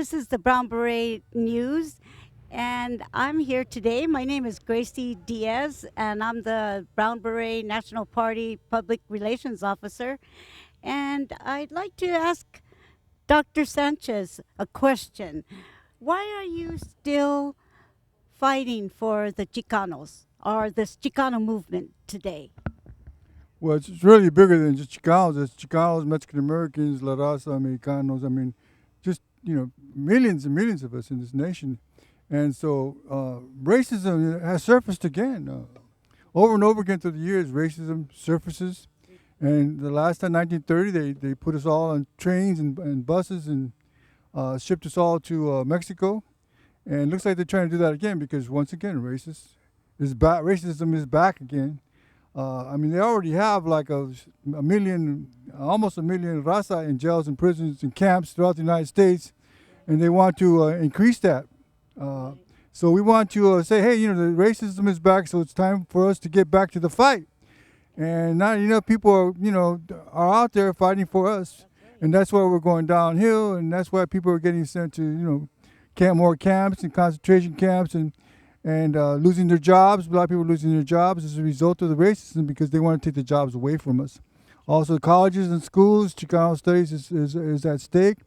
This is the Brown Beret News, and I'm here today. My name is Gracie Diaz, and I'm the Brown Beret National Party Public Relations Officer. And I'd like to ask Dr. Sanchez a question. Why are you still fighting for the Chicanos or this Chicano movement today? Well, it's really bigger than just Chicanos. It's Chicanos, Mexican Americans, laraza, Americanos. I mean, just, millions and millions of us in this nation. And so racism has surfaced again. Over and over again through the years, racism surfaces. And the last time, 1930, they put us all on trains and buses and shipped us all to Mexico. And it looks like they're trying to do that again because, once again, racism is back again. They already have like a million, almost a million raza in jails and prisons and camps throughout the United States, and they want to increase that. So we want to say, hey, the racism is back, so it's time for us to get back to the fight. And not enough people are out there fighting for us, and that's why we're going downhill, and that's why people are getting sent to more camps and concentration camps and losing their jobs. A lot of people are losing their jobs as a result of the racism because they want to take the jobs away from us. Also, colleges and schools, Chicano studies is at stake.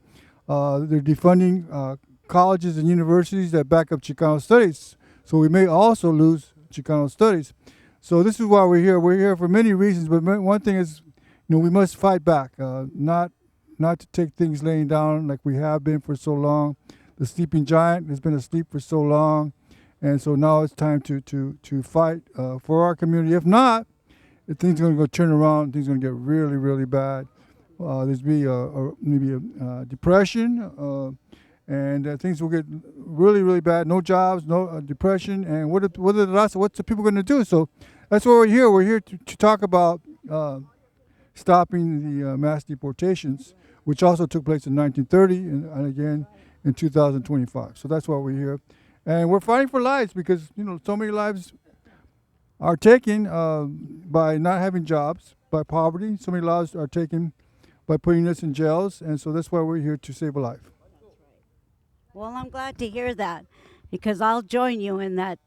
They're defunding colleges and universities that back up Chicano studies. So we may also lose Chicano studies. So this is why we're here. We're here for many reasons, but one thing is, we must fight back, not to take things laying down like we have been for so long. The sleeping giant has been asleep for so long. And so now it's time to fight for our community. If not, things are going to go turn around. Things are going to get really, really bad. There's maybe a depression, and things will get really, really bad. No jobs, no depression. And what's the people going to do? So that's why we're here. We're here to talk about stopping the mass deportations, which also took place in 1930 and again in 2025. So that's why we're here. And we're fighting for lives because, so many lives are taken by not having jobs, by poverty. So many lives are taken by putting us in jails. And so that's why we're here to save a life. Well, I'm glad to hear that because I'll join you in that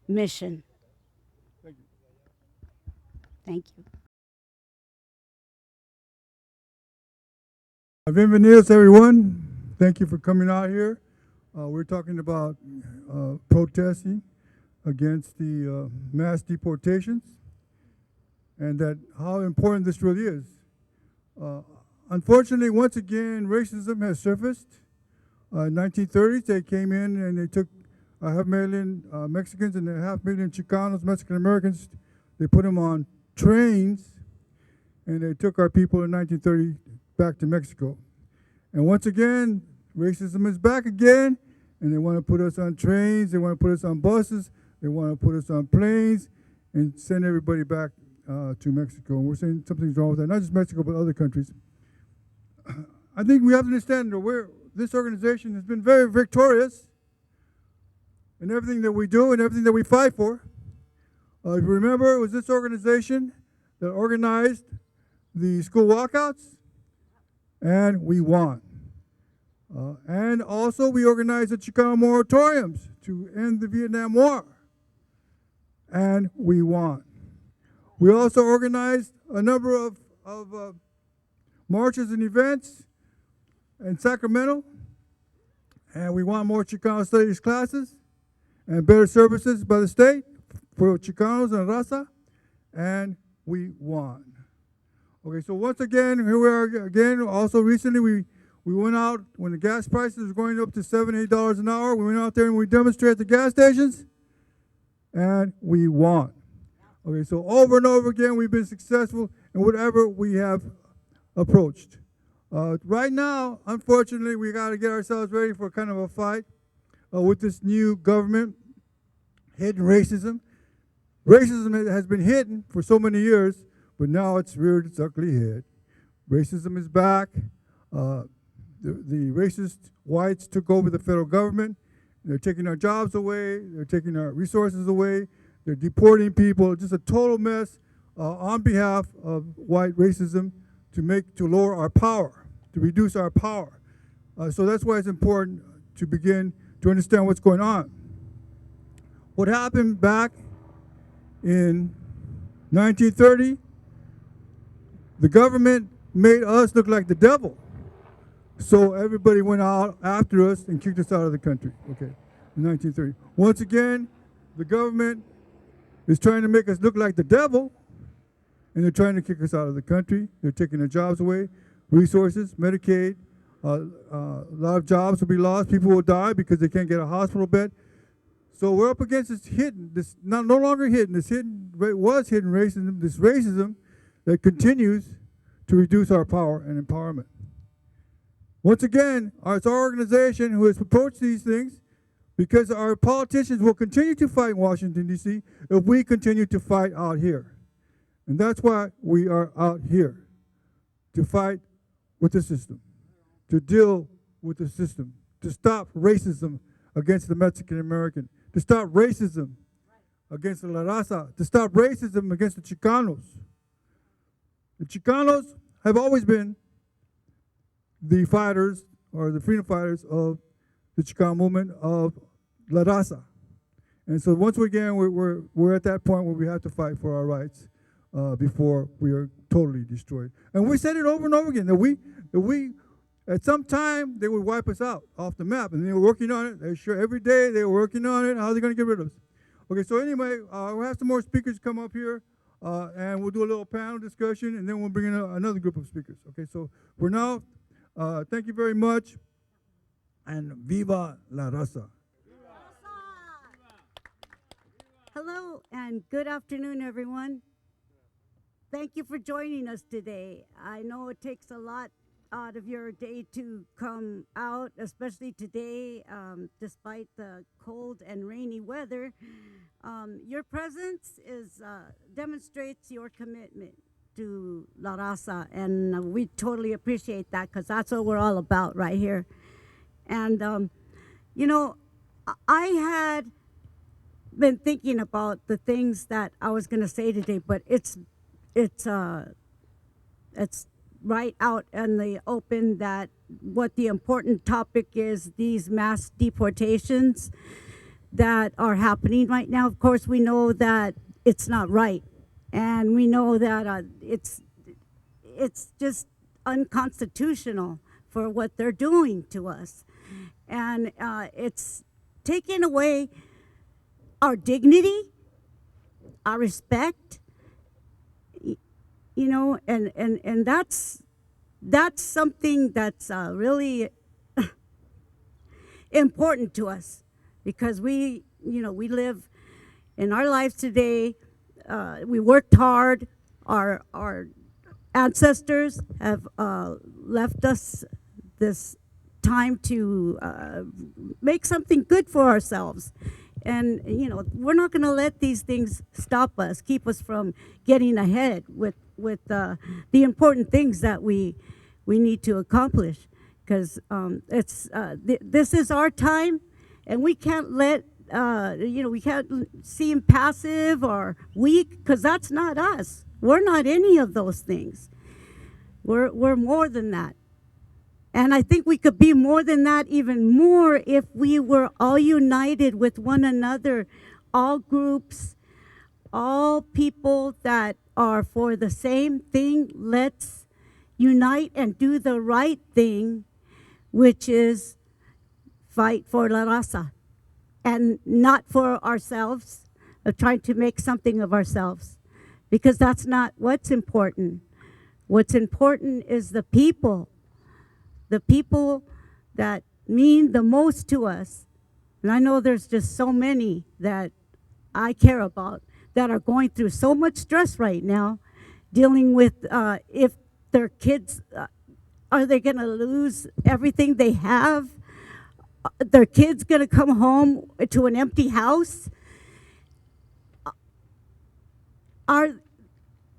mission. Thank you. Thank you. Bienvenidos, everyone. Thank you for coming out here. We're talking about protesting against the mass deportations and how important this really is. Unfortunately, once again, racism has surfaced. In 1930s, they came in and they took 500,000 Mexicans and 500,000 Chicanos, Mexican Americans. They put them on trains, and they took our people in 1930 back to Mexico. And once again, racism is back again, and they want to put us on trains, they want to put us on buses, they want to put us on planes, and send everybody back to Mexico. And we're saying something's wrong with that, not just Mexico, but other countries. I think we have to understand that this organization has been very victorious in everything that we do and everything that we fight for. If you remember, it was this organization that organized the school walkouts, and we won. And also we organized the Chicano Moratoriums to end the Vietnam War, and we won. We also organized a number of marches and events in Sacramento, and we want more Chicano studies classes and better services by the state for Chicanos and raza, and we won. Okay, so once again, here we are again. Also recently, we went out when the gas prices were going up to $7, $8 an hour. We went out there and we demonstrated at the gas stations, and we won. Okay, so over and over again, we've been successful in whatever we have approached. Right now, unfortunately, we got to get ourselves ready for kind of a fight with this new government, hidden racism. Racism has been hidden for so many years, but now it's reared its ugly head. Racism is back. The racist whites took over the federal government. They're taking our jobs away. They're taking our resources away. They're deporting people. Just a total mess on behalf of white racism to lower our power, to reduce our power. So that's why it's important to begin to understand what's going on. What happened back in 1930, the government made us look like the devil. So everybody went out after us and kicked us out of the country, okay, in 1930. Once again, the government is trying to make us look like the devil, and they're trying to kick us out of the country. They're taking our jobs away, resources, Medicaid. A lot of jobs will be lost. People will die because they can't get a hospital bed. So we're up against this no longer hidden, this hidden racism, this racism that continues to reduce our power and empowerment. Once again, it's our organization who has approached these things because our politicians will continue to fight in Washington, D.C. if we continue to fight out here. And that's why we are out here, to fight with the system, to deal with the system, to stop racism against the Mexican American, to stop racism against the laraza, to stop racism against the Chicanos. The Chicanos have always been the fighters or the freedom fighters of the Chicano movement of laraza. And so once again, we're at that point where we have to fight for our rights before we are totally destroyed. And we said it over and over again, that we at some time, they would wipe us out off the map, and they were working on it. They're sure every day they were working on it. How are they going to get rid of us? Okay, so anyway, we'll have some more speakers come up here, and we'll do a little panel discussion, and then we'll bring in another group of speakers. Okay, so for now, thank you very much, and viva la raza. Hello and good afternoon, everyone. Thank you for joining us today. I know it takes a lot out of your day to come out, especially today, despite the cold and rainy weather. Your presence demonstrates your commitment to La Raza, and we totally appreciate that because that's what we're all about right here. And, you know, I had been thinking about the things that I was going to say today, but it's right out in the open that what the important topic is, these mass deportations that are happening right now. Of course, we know that it's not right, and we know that it's just unconstitutional for what they're doing to us, and it's taking away our dignity, our respect, you know, and that's something that's really important to us, because we live in our lives today. We worked hard. Our ancestors have left us this time to make something good for ourselves. And, you know, we're not going to let these things stop us, keep us from getting ahead with the important things that we need to accomplish. Because this is our time, and we can't let, we can't seem passive or weak, because that's not us. We're not any of those things. We're more than that. And I think we could be more than that, even more, if we were all united with one another, all groups, all people that are for the same thing. Let's unite and do the right thing, which is fight for La Raza, and not for ourselves, of trying to make something of ourselves, because that's not what's important. What's important is the people that mean the most to us. And I know there's just so many that I care about that are going through so much stress right now, dealing with if their kids, are they going to lose everything they have? Their kids going to come home to an empty house?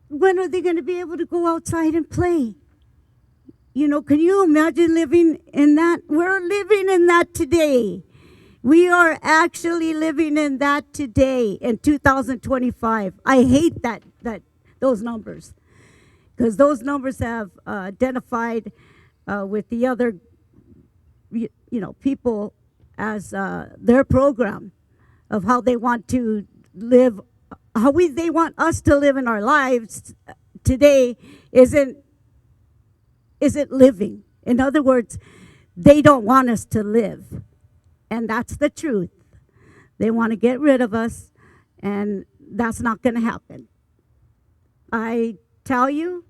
When are they going to be able to go outside and play? You know, can you imagine living in that? We're living in that today. We are actually living in that today in 2025. I hate those numbers, because those numbers have identified with the other people as their program of how they want to live, they want us to live in our lives today isn't living. In other words, they don't want us to live, and that's the truth. They want to get rid of us, and that's not going to happen. I tell you,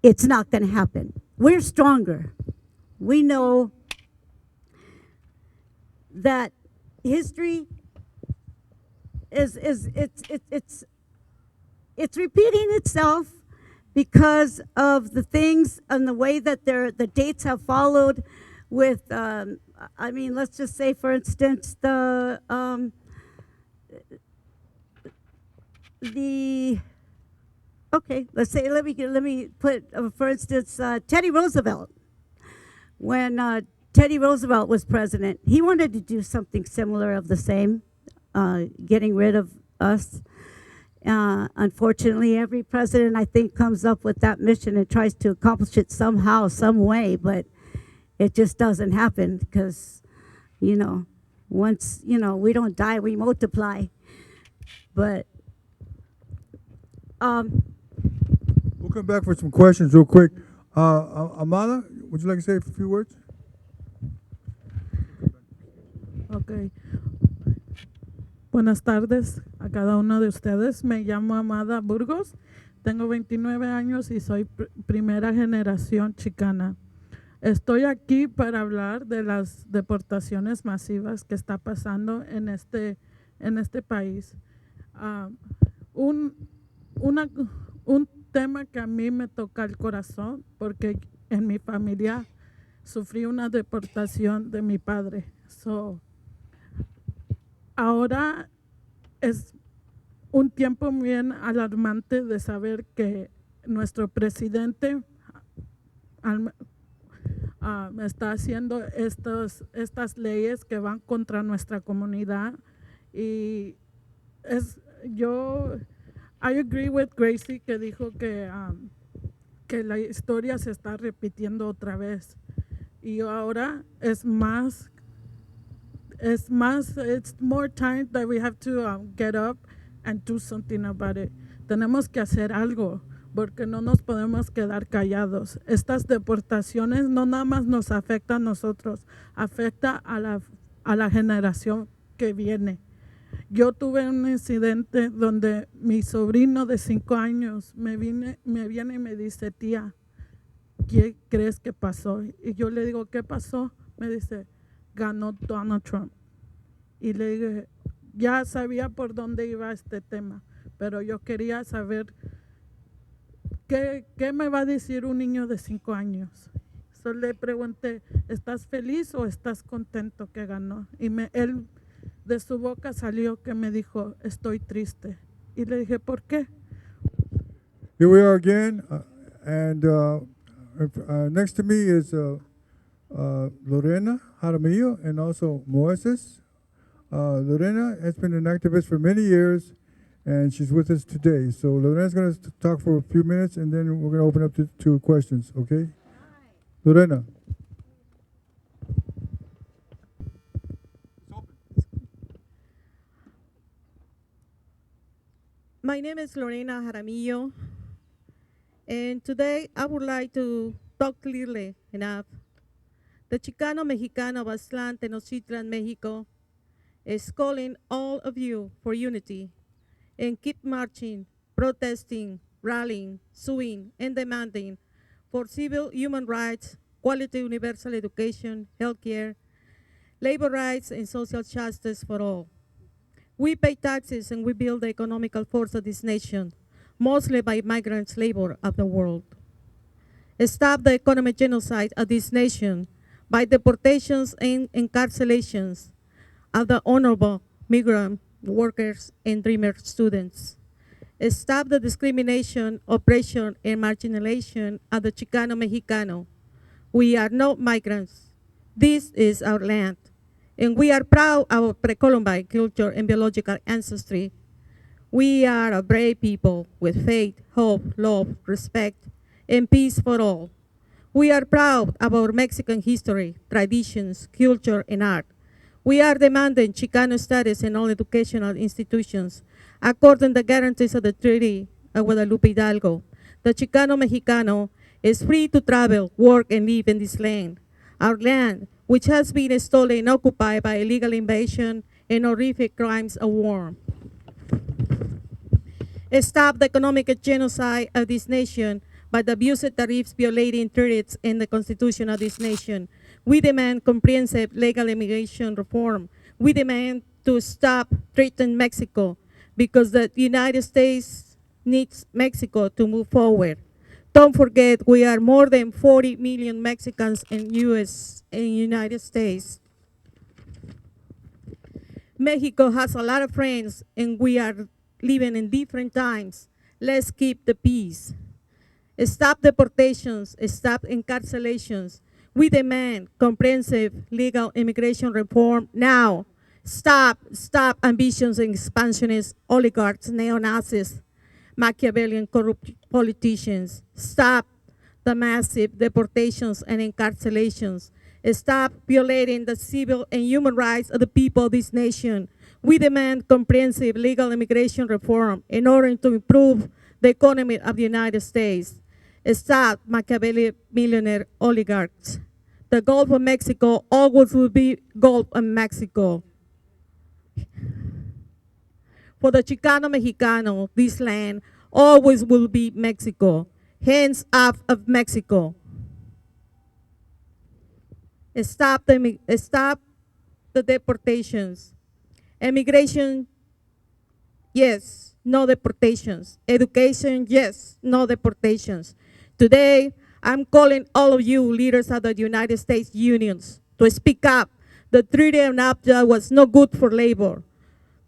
it's not going to happen. We're stronger. We know that history it's repeating itself because of the things and the way that the dates have followed with let's just say, for instance, the okay, let me put for instance, Teddy Roosevelt. When Teddy Roosevelt was president, he wanted to do something similar of the same, getting rid of us. Unfortunately, every president, I think, comes up with that mission and tries to accomplish it somehow, some way, but it just doesn't happen because, once, we don't die, we multiply. But We'll come back for some questions real quick. Amala, would you like to say a few words? Ok. Buenas tardes a cada uno de ustedes. Me llamo Amada Burgos, tengo 29 años y soy primera generación chicana. Estoy aquí para hablar de las deportaciones masivas que está pasando en este país. Un tema que a mí me toca el corazón porque en mi familia sufrí una deportación de mi padre. Ahora es un tiempo bien alarmante de saber que nuestro presidente está haciendo estas leyes que van contra nuestra comunidad. Y I agree with Gracie que dijo que la historia se está repitiendo otra vez. Y ahora it's more time that we have to get up and do something about it. Tenemos que hacer algo porque no nos podemos quedar callados. Estas deportaciones no nada más nos afecta a nosotros, afecta a la generación que viene. Yo tuve un incidente donde mi sobrino de 5 años me viene y me dice, tía, ¿qué crees que pasó? Y yo le digo, ¿qué pasó? Me dice, ganó Donald Trump. Y le dije, ya sabía por dónde iba este tema, pero yo quería saber qué me va a decir un niño de 5 años. Le pregunté, ¿estás feliz o estás contento que ganó? Y él de su boca salió que me dijo, estoy triste. Y le dije, ¿por qué? Here we are again, and next to me is Lorena Jaramillo and also Moises. Lorena has been an activist for many years, and she's with us today. So Lorena's going to talk for a few minutes, and then we're going to open up to questions, okay? Lorena. My name is Lorena Jaramillo, and today I would like to talk clearly enough. The Chicano Mexicano of Aztlan, Tenochtitlan, Mexico is calling all of you for unity and keep marching, protesting, rallying, suing, and demanding for civil human rights, quality universal education, healthcare, labor rights, and social justice for all. We pay taxes and we build the economical force of this nation, mostly by migrant labor of the world. Stop the economic genocide of this nation by deportations and incarcerations of the honorable migrant workers and dreamer students. Stop the discrimination, oppression, and marginalization of the Chicano Mexicano. We are not migrants. This is our land. And we are proud of our pre-Columbine culture and biological ancestry. We are a brave people with faith, hope, love, respect, and peace for all. We are proud of our Mexican history, traditions, culture, and art. We are demanding Chicano studies in all educational institutions, according to the guarantees of the Treaty of Guadalupe Hidalgo. The Chicano Mexicano is free to travel, work, and live in this land. Our land, which has been stolen and occupied by illegal invasion and horrific crimes of war. Stop the economic genocide of this nation by the abusive tariffs violating treaties in the Constitution of this nation. We demand comprehensive legal immigration reform. We demand to stop threatening Mexico because the United States needs Mexico to move forward. Don't forget, we are more than 40 million Mexicans in United States. Mexico has a lot of friends, and we are living in different times. Let's keep the peace. Stop deportations, stop incarcerations. We demand comprehensive legal immigration reform now. Stop ambitions and expansionist oligarchs, neo-Nazis, Machiavellian corrupt politicians. Stop the massive deportations and incarcerations. Stop violating the civil and human rights of the people of this nation. We demand comprehensive legal immigration reform in order to improve the economy of the United States. Stop Machiavelli millionaire oligarchs. The Gulf of Mexico always will be Gulf of Mexico. For the Chicano Mexicano, this land always will be Mexico. Hands off of Mexico. Stop the deportations. Immigration, yes, no deportations. Education, yes, no deportations. Today, I'm calling all of you leaders of the United States unions to speak up. The Treaty of NAFTA was no good for labor.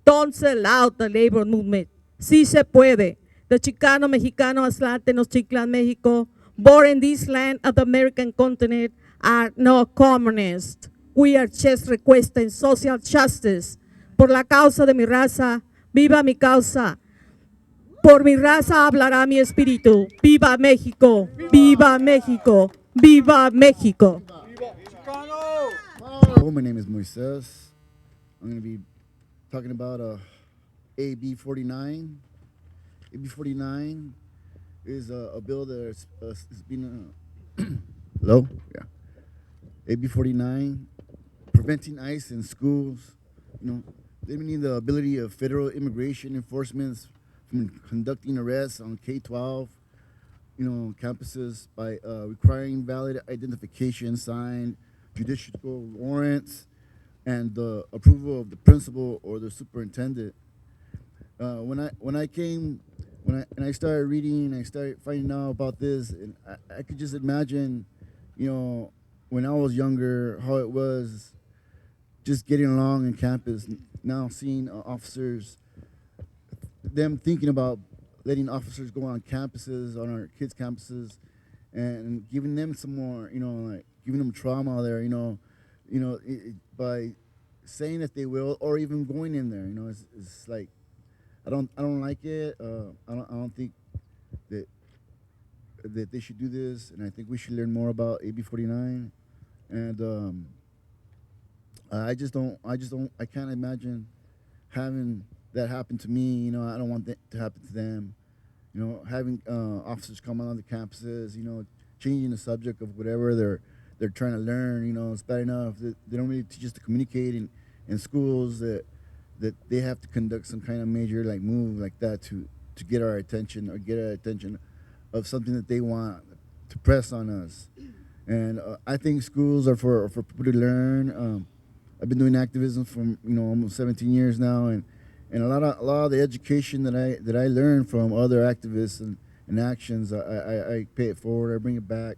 Don't sell out the labor movement. Sí se puede. The Chicano, Mexicano, Aztlan, Tenochtitlan, Mexico, born in this land of the American continent, are no communists. We are just requesting social justice. Por la causa de mi raza, viva mi causa. Por mi raza hablará mi espíritu. Viva México, viva México, viva México. Hello, my name is Moises. I'm going to be talking about AB 49. AB 49 is a bill that's been hello? Yeah. AB 49, preventing ICE in schools, limiting the ability of federal immigration enforcement from conducting arrests on K-12, campuses by requiring valid identification signed, judicial warrants, and the approval of the principal or the superintendent. When I started reading, I started finding out about this, and I could just imagine, when I was younger, how it was just getting along in campus. Now seeing officers, them thinking about letting officers go on campuses, on our kids' campuses, and giving them some more, like giving them trauma there, by saying that they will, or even going in there, it's like I don't like it. I don't think that they should do this, and I think we should learn more about AB 49. And I can't imagine having that happen to me. I don't want that to happen to them. Having officers come on the campuses, changing the subject of whatever they're trying to learn. It's bad enough that they don't really teach us to communicate in schools, that they have to conduct some kind of major move like that to get our attention, or get our attention of something that they want to press on us. And I think schools are for people to learn. I've been doing activism for almost 17 years now, and a lot of the education that I learned from other activists and actions, I pay it forward, I bring it back,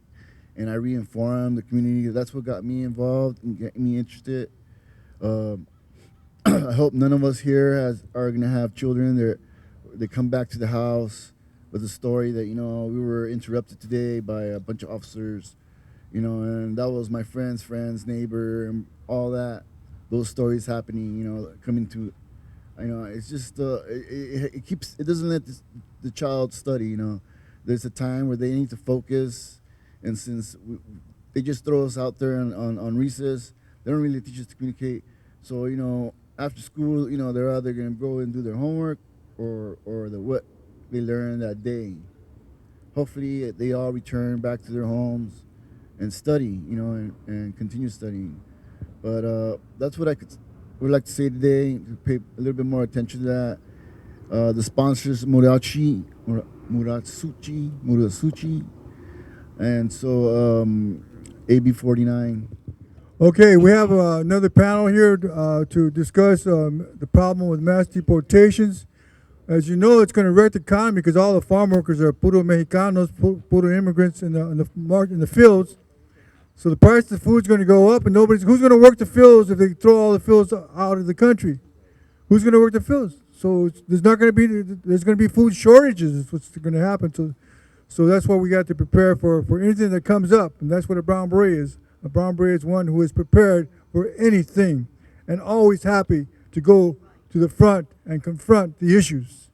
and I re-inform the community. That's what got me involved and get me interested. I hope none of us here are going to have children they come back to the house with a story that we were interrupted today by a bunch of officers, and that was my friend's neighbor, and all that. Those stories happening, coming to, it's just it doesn't let the child study. There's a time where they need to focus and since they just throw us out there on recess, they don't really teach us to communicate. So after school, they're either gonna go and do their homework or what they learned that day. Hopefully, they all return back to their homes and study, and continue studying. But that's what would like to say today. To pay a little bit more attention to that. The sponsors, Muratsuchi, and so AB 49. Okay, we have another panel here to discuss the problem with mass deportations. As you know, it's going to wreck the economy because all the farm workers are puro Mexicanos, puro immigrants in the fields. So the price of food is going to go up, and who's going to work the fields if they throw all the fields out of the country? Who's going to work the fields? So there's going to be food shortages. Is what's going to happen. So that's why we got to prepare for anything that comes up, and that's what a brown beret is. A brown beret is one who is prepared for anything and always happy to go to the front and confront the issues.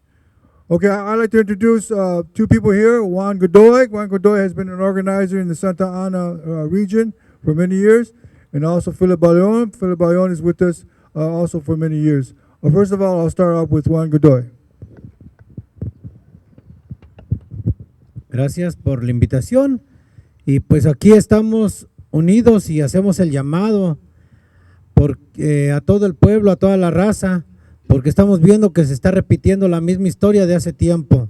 Okay, I'd like to introduce two people here. Juan Godoy. Juan Godoy has been an organizer in the Santa Ana region for many years, and also Philip Ballon. Philip Ballon is with us also for many years. First of all, I'll start off with Juan Godoy. Gracias por la invitación. Y pues aquí estamos unidos y hacemos el llamado a todo el pueblo, a toda la raza, porque estamos viendo que se está repitiendo la misma historia de hace tiempo.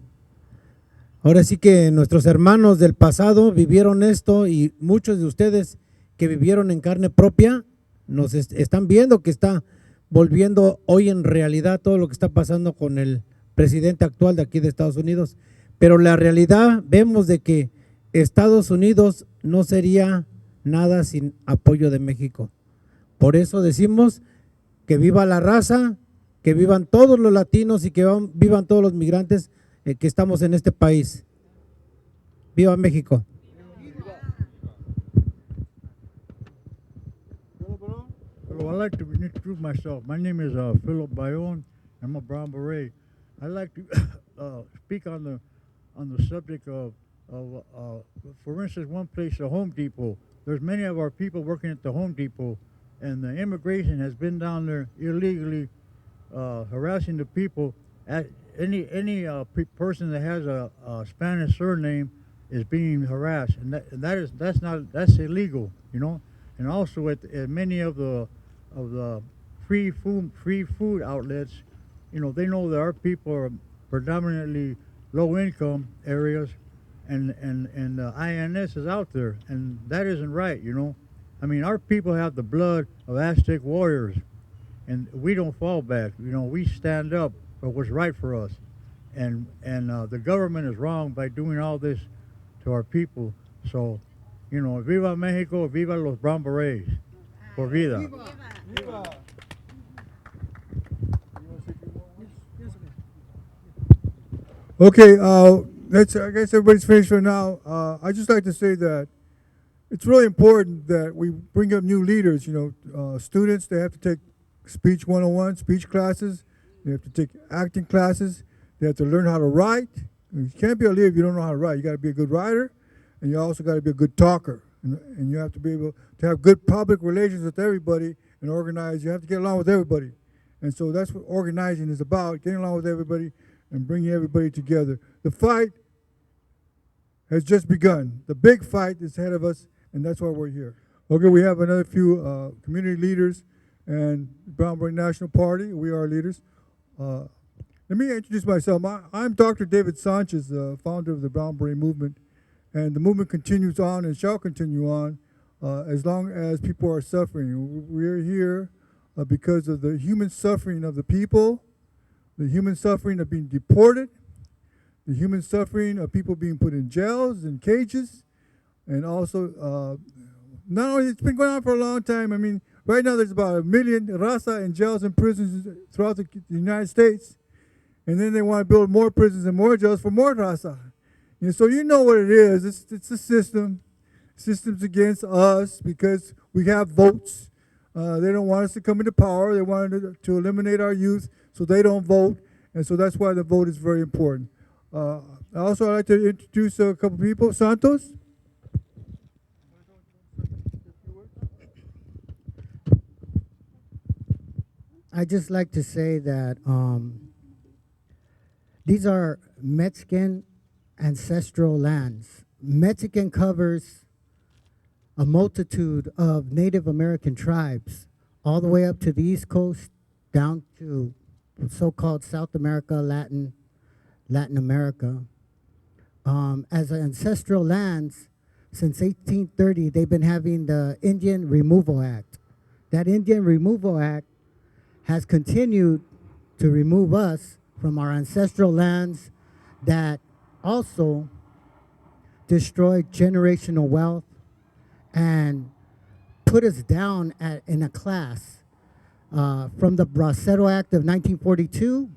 Ahora sí que nuestros hermanos del pasado vivieron esto y muchos de ustedes que vivieron en carne propia nos están viendo que está volviendo hoy en realidad todo lo que está pasando con el presidente actual de aquí de Estados Unidos. Pero la realidad vemos de que Estados Unidos no sería nada sin apoyo de México. Por eso decimos que viva la raza, que vivan todos los latinos y que vivan todos los migrantes que estamos en este país. ¡Viva México! Hello, I'd like to introduce myself. My name is Philip Bayon. I'm a brown beret. I'd like to speak on the subject of for instance, one place, the Home Depot. There's many of our people working at the Home Depot, and the immigration has been down there illegally harassing the people. Any person that has a Spanish surname is being harassed, and that's illegal, And also at many of the free food outlets, they know that our people are predominantly low income areas, and the INS is out there, and that isn't right, I mean, our people have the blood of Aztec warriors, and we don't fall back. We stand up for what's right for us, and the government is wrong by doing all this to our people. So, viva Mexico, viva los brown berets, por vida. Viva. Viva. Okay, I guess everybody's finished for now. I'd just like to say that it's really important that we bring up new leaders. Students, they have to take speech 101, speech classes. They have to take acting classes. They have to learn how to write. You can't be a leader if you don't know how to write. You got to be a good writer, and you also got to be a good talker. And you have to be able to have good public relations with everybody and organize. You have to get along with everybody. And so that's what organizing is about, getting along with everybody and bringing everybody together. The fight has just begun. The big fight is ahead of us, and that's why we're here. Okay, we have another few community leaders and Brown Beret National Party. We are leaders. Let me introduce myself. I'm Dr. David Sanchez, founder of the Brown Beret movement, and the movement continues on and shall continue on as long as people are suffering. We're here because of the human suffering of the people, the human suffering of being deported, the human suffering of people being put in jails and cages, and also not only it's been going on for a long time. I mean, right now there's about 1 million raza in jails and prisons throughout the United States, and then they want to build more prisons and more jails for more raza. And so you know what it is. It's a system. Systems against us because we have votes. They don't want us to come into power. They wanted to eliminate our youth, so they don't vote, and so that's why the vote is very important. Also, I'd like to introduce a couple people. Santos. I just like to say that these are Mexican ancestral lands. Mexican covers a multitude of Native American tribes, all the way up to the East Coast, down to so-called South America, Latin America. As ancestral lands, since 1830, they've been having the Indian Removal Act. That Indian Removal Act has continued to remove us from our ancestral lands that also destroyed generational wealth and put us down in a class. From the Bracero Act of 1942,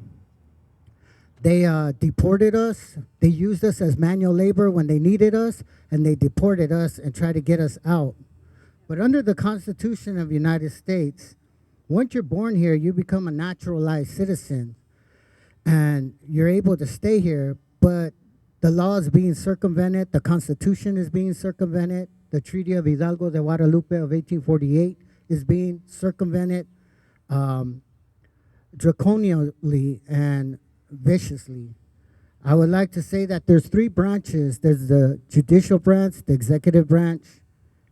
they deported us. They used us as manual labor when they needed us, and they deported us and tried to get us out. But under the Constitution of the United States, once you're born here, you become a naturalized citizen, and you're able to stay here, but the law is being circumvented, the Constitution is being circumvented, the Treaty of Hidalgo de Guadalupe of 1848 is being circumvented draconially and viciously. I would like to say that there's three branches. There's the judicial branch, the executive branch,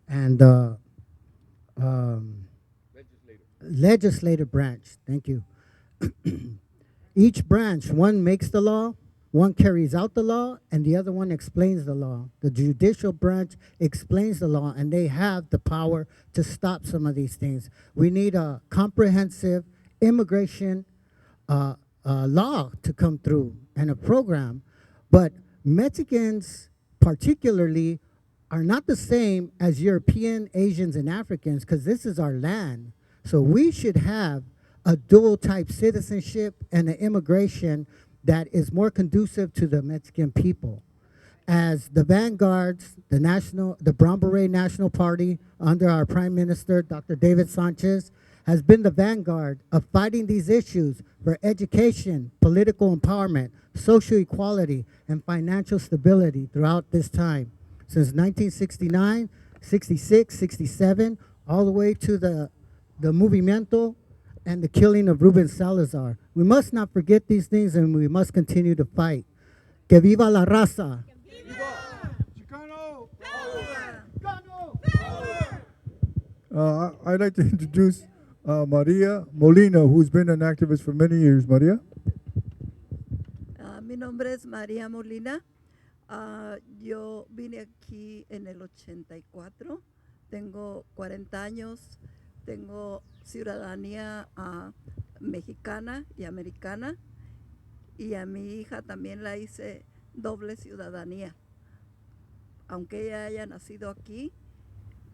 and the legislative branch. Thank you. Each branch, one makes the law, one carries out the law, and the other one explains the law. The judicial branch explains the law, and they have the power to stop some of these things. We need a comprehensive immigration law to come through and a program. But Mexicans particularly are not the same as European, Asians, and Africans, because this is our land. So we should have a dual type citizenship and an immigration that is more conducive to the Mexican people. As the vanguards, the Brown Beret National Party under our Prime Minister, Dr. David Sanchez, has been the vanguard of fighting these issues for education, political empowerment, social equality, and financial stability throughout this time. Since 1969, 66, 67, all the way to the movimiento and the killing of Ruben Salazar. We must not forget these things, and we must continue to fight. Que viva la raza. Chicano Power! I'd like to introduce Maria Molina, who's been an activist for many years. Maria? Mi nombre es María Molina. Yo vine aquí en el 84. Tengo 40 años. Tengo ciudadanía mexicana y americana. Y a mi hija también la hice doble ciudadanía. Aunque ella haya nacido aquí,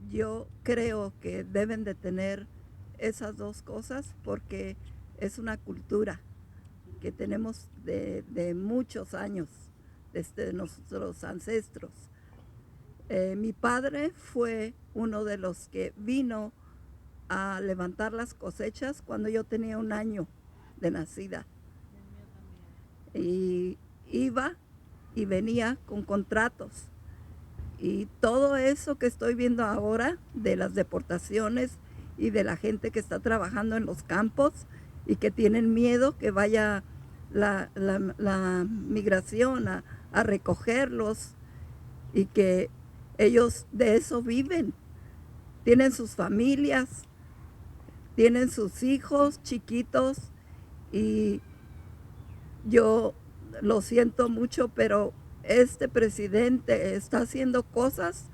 yo creo que deben de tener esas dos cosas porque es una cultura que tenemos de muchos años, desde nuestros ancestros. Mi padre fue uno de los que vino a levantar las cosechas cuando yo tenía 1 año de nacida. Y iba y venía con contratos. Y todo eso que estoy viendo ahora de las deportaciones y de la gente que está trabajando en los campos y que tienen miedo que vaya la migración a recogerlos y que ellos de eso viven. Tienen sus familias, tienen sus hijos chiquitos y yo lo siento mucho, pero este presidente está haciendo cosas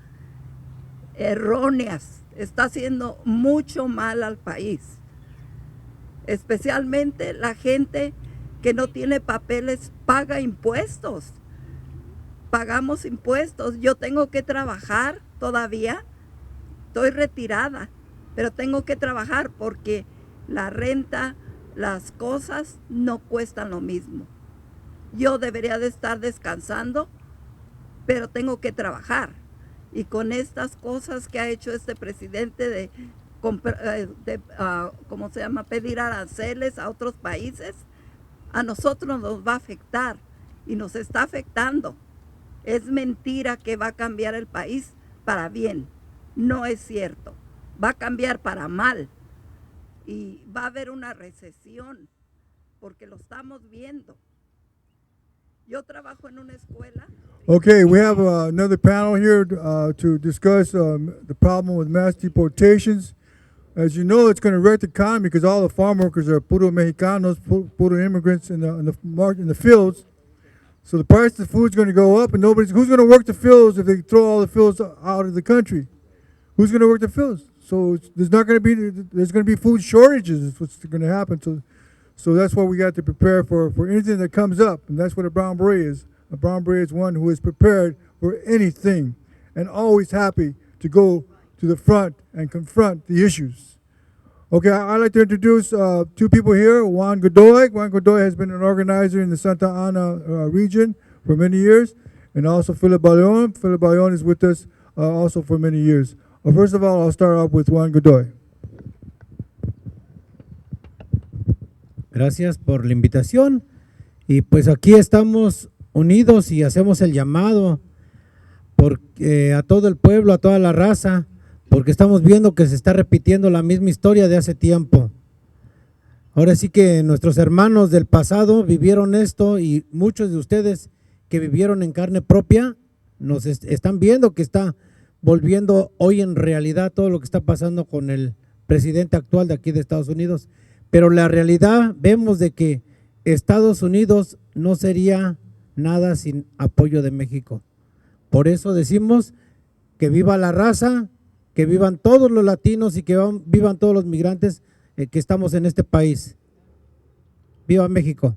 erróneas, está haciendo mucho mal al país, especialmente la gente que no tiene papeles paga impuestos. Pagamos impuestos. Yo tengo que trabajar todavía, estoy retirada, pero tengo que trabajar porque la renta, las cosas no cuestan lo mismo. Yo debería de estar descansando, pero tengo que trabajar. Y con estas cosas que ha hecho este presidente de ¿cómo se llama? Pedir aranceles a otros países, a nosotros nos va a afectar y nos está afectando. Es mentira que va a cambiar el país para bien. No es cierto. Va a cambiar para mal. y va a haber una recesión, porque lo estamos viendo. Yo trabajo en una escuela. Okay, we have another panel here to discuss the problem with mass deportations. As you know, it's going to wreck the economy because all the farm workers are puro Mexicanos, puro immigrants in the fields. So the price of food is going to go up, and who's going to work the fields if they throw all the fields out of the country? Who's going to work the fields? So there's going to be food shortages. Is what's going to happen. So that's why we got to prepare for anything that comes up, and that's what a brown beret is. A brown beret is one who is prepared for anything and always happy to go to the front and confront the issues. Okay, I'd like to introduce two people here. Juan Godoy. Juan Godoy has been an organizer in the Santa Ana region for many years, and also Philip Baleon. Philip Baleon is with us also for many years. First of all, I'll start off with Juan Godoy. Gracias por la invitación. Y pues aquí estamos unidos y hacemos el llamado a todo el pueblo, a toda la raza, porque estamos viendo que se está repitiendo la misma historia de hace tiempo. Ahora sí que nuestros hermanos del pasado vivieron esto, y muchos de ustedes que vivieron en carne propia nos están viendo que está volviendo hoy en realidad todo lo que está pasando con el presidente actual de aquí de Estados Unidos. Pero la realidad vemos de que Estados Unidos no sería nada sin apoyo de México. Por eso decimos que viva la raza, que vivan todos los latinos y que vivan todos los migrantes que estamos en este país. ¡Viva México!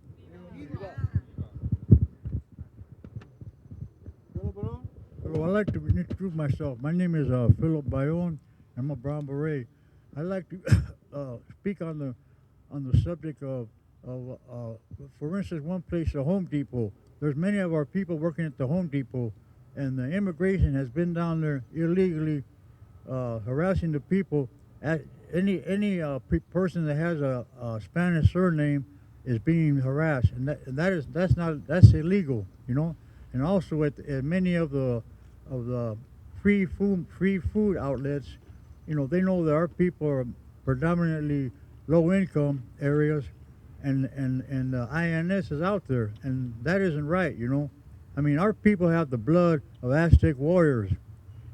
Well, I'd like to introduce myself. My name is Philip Bayon. I'm a brown beret. I'd like to speak on the subject of for instance, one place, the Home Depot. There's many of our people working at the Home Depot, and the immigration has been down there illegally harassing the people. Any person that has a Spanish surname is being harassed, and that's illegal, you know. And also at many of the free food outlets, you know, they know that our people are predominantly low income areas, and the INS is out there, and that isn't right, you know. I mean, our people have the blood of Aztec warriors,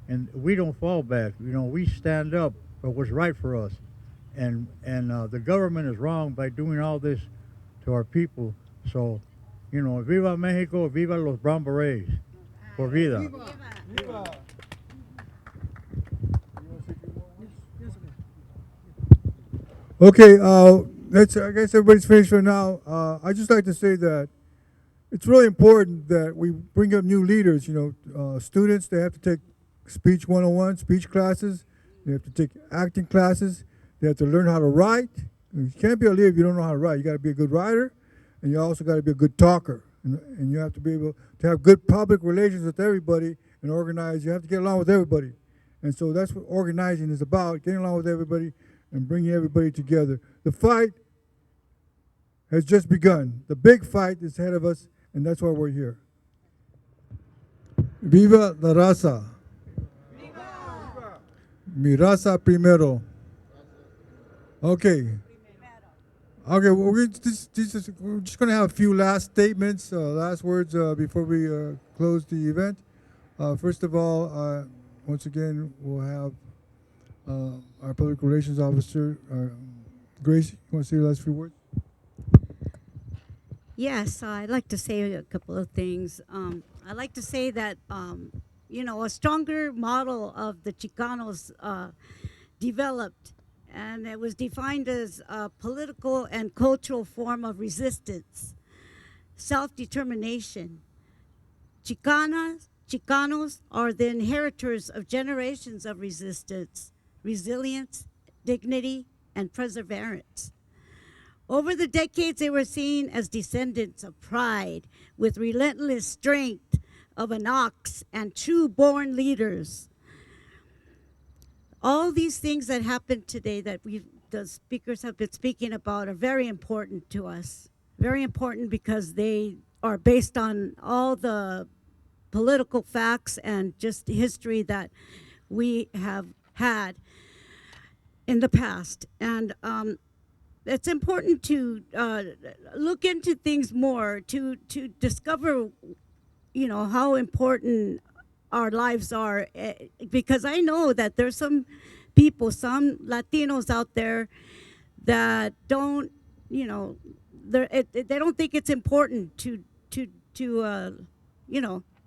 and we don't fall back. You know, we stand up for what's right for us, and the government is wrong by doing all this to our people. So, you know, viva Mexico, viva los brown berets, por vida. Viva. Viva. Okay, I guess everybody's finished for now. I'd just like to say that it's really important that we bring up new leaders. You know, students, they have to take speech 101, speech classes. They have to take acting classes. They have to learn how to write. You can't be a leader if you don't know how to write. You got to be a good writer, and you also got to be a good talker. And you have to be able to have good public relations with everybody and organize. You have to get along with everybody. And so that's what organizing is about, getting along with everybody and bringing everybody together. The fight has just begun. The big fight is ahead of us, and that's why we're here. Viva la raza. Viva. Mi raza primero. Okay. Okay, well, we're just going to have a few last statements, last words before we close the event. First of all, once again, we'll have our Public Relations Officer, Grace, you want to say the last few words? Yes, I'd like to say a couple of things. I'd like to say that, you know, a stronger model of the Chicanos developed, and it was defined as a political and cultural form of resistance, self-determination. Chicanos are the inheritors of generations of resistance, resilience, dignity, and perseverance. Over the decades, they were seen as descendants of pride with relentless strength of an ox and true-born leaders. All these things that happened today that the speakers have been speaking about are very important to us. Very important because they are based on all the political facts and just history that we have had in the past. And it's important to look into things more to discover, how important our lives are. Because I know that there's some people, some Latinos out there that don't, they don't think it's important to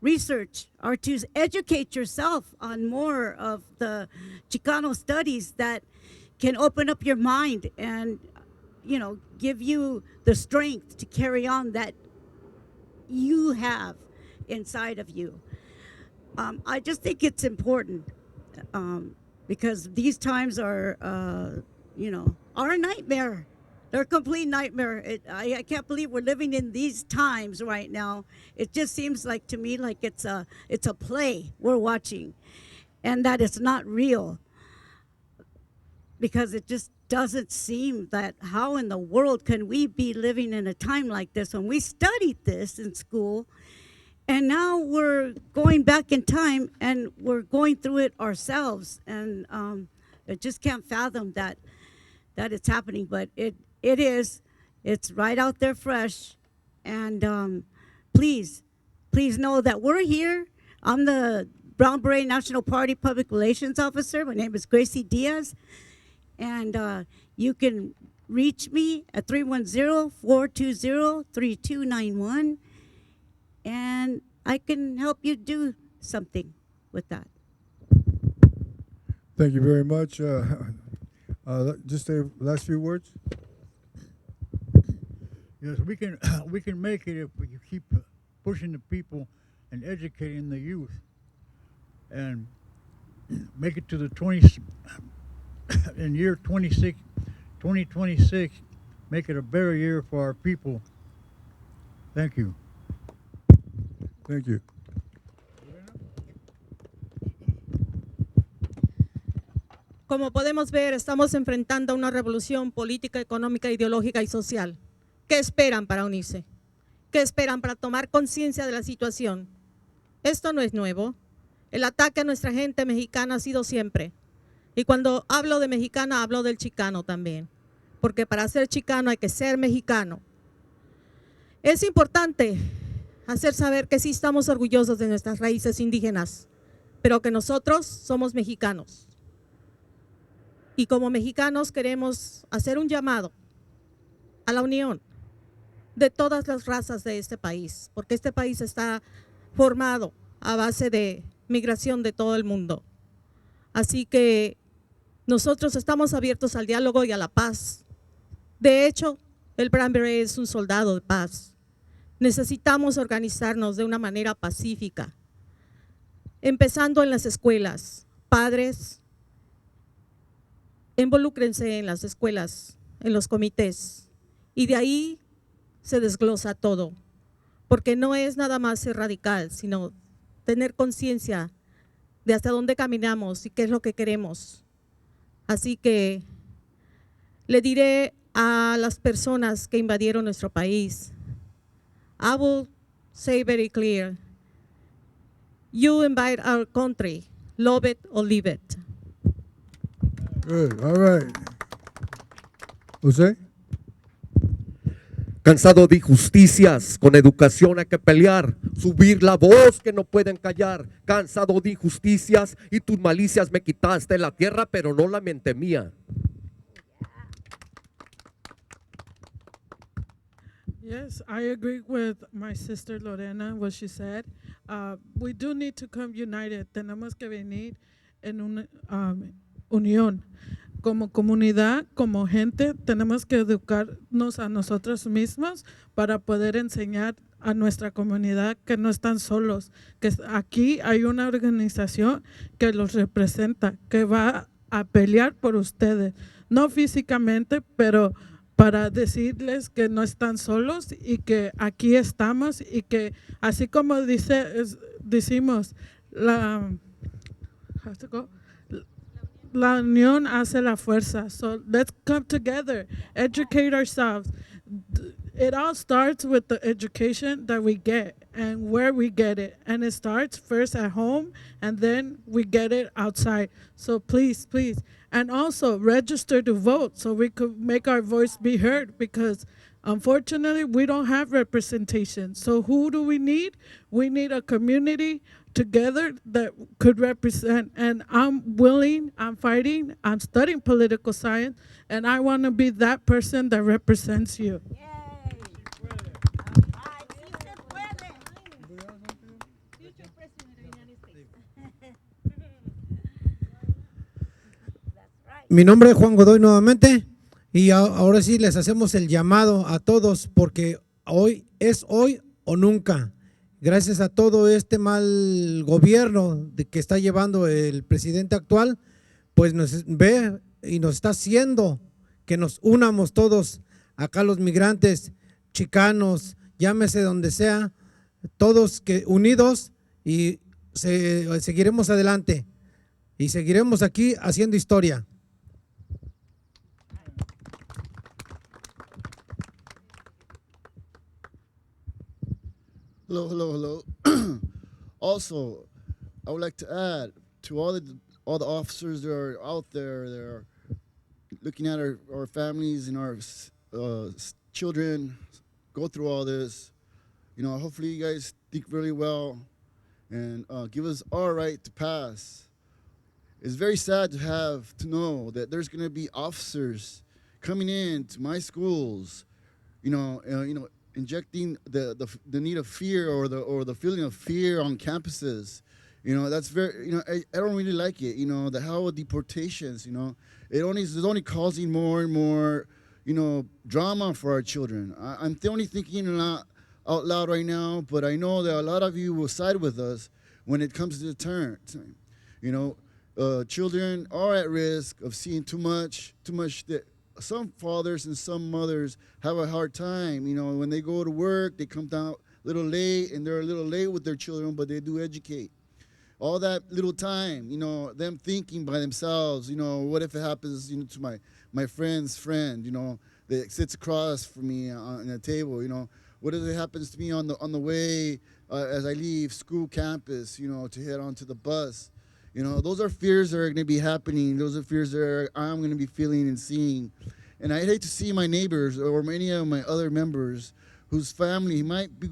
research or to educate yourself on more of the Chicano studies that can open up your mind and give you the strength to carry on that you have inside of you. I just think it's important, because these times are a nightmare. They're a complete nightmare. I can't believe we're living in these times right now. It just seems like to me like it's a play we're watching, and that it's not real. Because it just doesn't seem that how in the world can we be living in a time like this when we studied this in school, and now we're going back in time and we're going through it ourselves, and I just can't fathom that it's happening, but it is. It's right out there fresh, and please know that we're here. I'm the Brown Beret National Party Public Relations Officer. My name is Gracie Diaz. And you can reach me at 310-420-3291, and I can help you do something with that. Thank you very much. Just a last few words. Yes, we can we can make it if we keep pushing the people and educating the youth, and make it to the 20 in year 2026, make it a better year for our people. Thank you. Thank you. Como podemos ver, estamos enfrentando una revolución política, económica, ideológica y social. ¿Qué esperan para unirse? ¿Qué esperan para tomar conciencia de la situación? Esto no es nuevo. El ataque a nuestra gente mexicana ha sido siempre. Y cuando hablo de mexicana, hablo del chicano también. Porque para ser chicano hay que ser mexicano. Es importante hacer saber que sí estamos orgullosos de nuestras raíces indígenas, pero que nosotros somos mexicanos. Y como mexicanos queremos hacer un llamado a la unión de todas las razas de este país, porque este país está formado a base de migración de todo el mundo. Así que nosotros estamos abiertos al diálogo y a la paz. De hecho, el Brown Beret es un soldado de paz. Necesitamos organizarnos de una manera pacífica, empezando en las escuelas. Padres, involúcrense en las escuelas, en los comités, y de ahí se desglosa todo, porque no es nada más ser radical, sino tener conciencia de hasta dónde caminamos y qué es lo que queremos. Así que le diré a las personas que invadieron nuestro país, I will say very clear, you invade our country, love it or leave it. Good. All right. Jose? Cansado de injusticias, con educación hay que pelear, subir la voz que no pueden callar. Cansado de injusticias y tus malicias me quitaste la tierra, pero no la mente mía. Yes, I agree with my sister Lorena, what she said. We do need to come united. Tenemos que venir en una unión. Como comunidad, como gente, tenemos que educarnos a nosotros mismos para poder enseñar a nuestra comunidad que no están solos, que aquí hay una organización que los representa, que va a pelear por ustedes, no físicamente, pero para decirles que no están solos y que aquí estamos, y que así como decimos, la unión hace la fuerza. So let's come together, educate ourselves, it all starts with the education that we get and where we get it. And it starts first at home and then we get it outside. So please, please. And also register to vote so we could make our voice be heard, because unfortunately we don't have representation. So who do we need? We need a community together that could represent. And I'm willing, I'm fighting, I'm studying political science, and I want to be that person that represents you. Mi nombre es Juan Godoy nuevamente y ahora sí les hacemos el llamado a todos, porque hoy es hoy o nunca. Gracias a todo este mal gobierno que está llevando el presidente actual, pues nos ve y nos está haciendo que nos unamos todos, acá los migrantes, chicanos, llámese donde sea, todos unidos, y seguiremos adelante y seguiremos aquí haciendo historia. Hello, hello, hello. Also, I would like to add to all the officers that are out there that are looking at our families and our children go through all this. You know, hopefully you guys think really well and give us our right to pass. It's very sad to have to know that there's going to be officers coming in to my schools, injecting the need of fear or the feeling of fear on campuses. That's very, I don't really like it. The hell with deportations, it's only causing more and more, drama for our children. I'm only thinking out loud right now, but I know that a lot of you will side with us when it comes to the turn. Children are at risk of seeing too much that some fathers and some mothers have a hard time. When they go to work, they come down a little late, and they're a little late with their children, but they do educate. All that little time, them thinking by themselves, what if it happens, to my friend's friend, that sits across from me on a table, what if it happens to me on the way as I leave school campus, to head onto the bus. Those are fears that are going to be happening. Those are fears that I'm going to be feeling and seeing. And I hate to see my neighbors or many of my other members whose family might be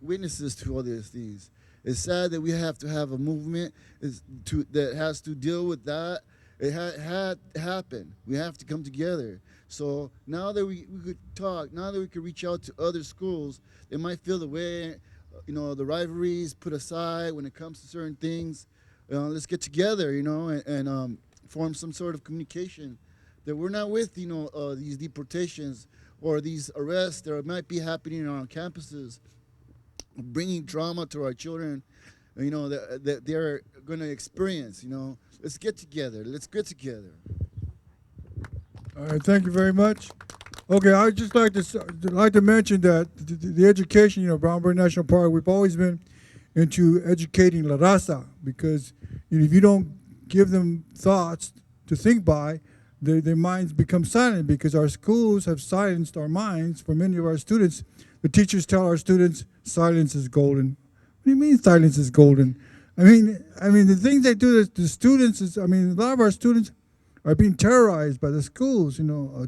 witnesses to all these things. It's sad that we have to have a movement that has to deal with that. It had happened. We have to come together. So now that we could talk, now that we could reach out to other schools, they might feel the way, the rivalries put aside when it comes to certain things. Let's get together, and form some sort of communication that we're not with, these deportations or these arrests that might be happening on campuses, bringing drama to our children, that they're going to experience. Let's get together. Let's get together. All right, thank you very much. Okay, I'd just like to mention that the education, Brown Beret National Park, we've always been into educating laraza, because if you don't give them thoughts to think by, their minds become silent, because our schools have silenced our minds for many of our students. The teachers tell our students silence is golden. What do you mean silence is golden? I mean the things they do to the students is, a lot of our students are being terrorized by the schools,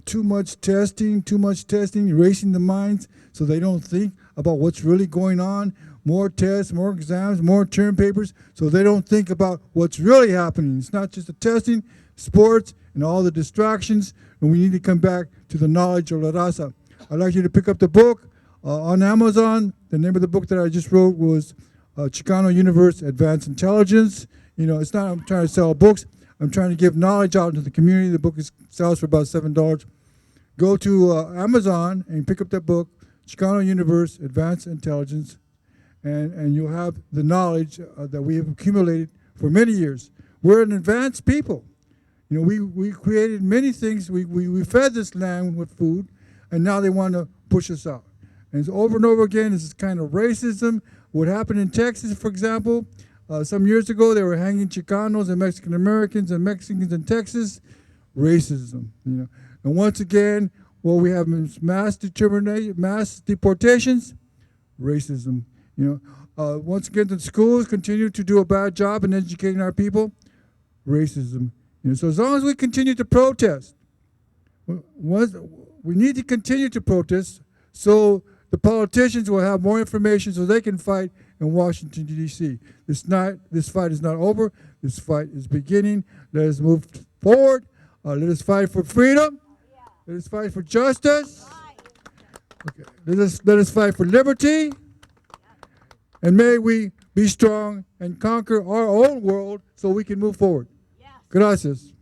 too much testing, erasing the minds so they don't think about what's really going on. More tests, more exams, more term papers, so they don't think about what's really happening. It's not just the testing, sports, and all the distractions, and we need to come back to the knowledge of La Raza. I'd like you to pick up the book on Amazon. The name of the book that I just wrote was Chicano Universe Advanced Intelligence. It's not I'm trying to sell books. I'm trying to give knowledge out into the community. The book sells for about $7. Go to Amazon and pick up that book, Chicano Universe Advanced Intelligence, and you'll have the knowledge that we have accumulated for many years. We're an advanced people. We created many things. We fed this land with food, and now they want to push us out. And so over and over again, this is kind of racism. What happened in Texas, for example, some years ago, they were hanging Chicanos and Mexican Americans and Mexicans in Texas. Racism, And once again, What we have is mass deportations, racism. Once again, the schools continue to do a bad job in educating our people, racism. So as long as we continue to protest, we need to continue to protest so the politicians will have more information so they can fight in Washington, D.C. This fight is not over. This fight is beginning. Let us move forward. Let us fight for freedom. Let us fight for justice. Okay. Let us fight for liberty. And may we be strong and conquer our own world so we can move forward. Gracias.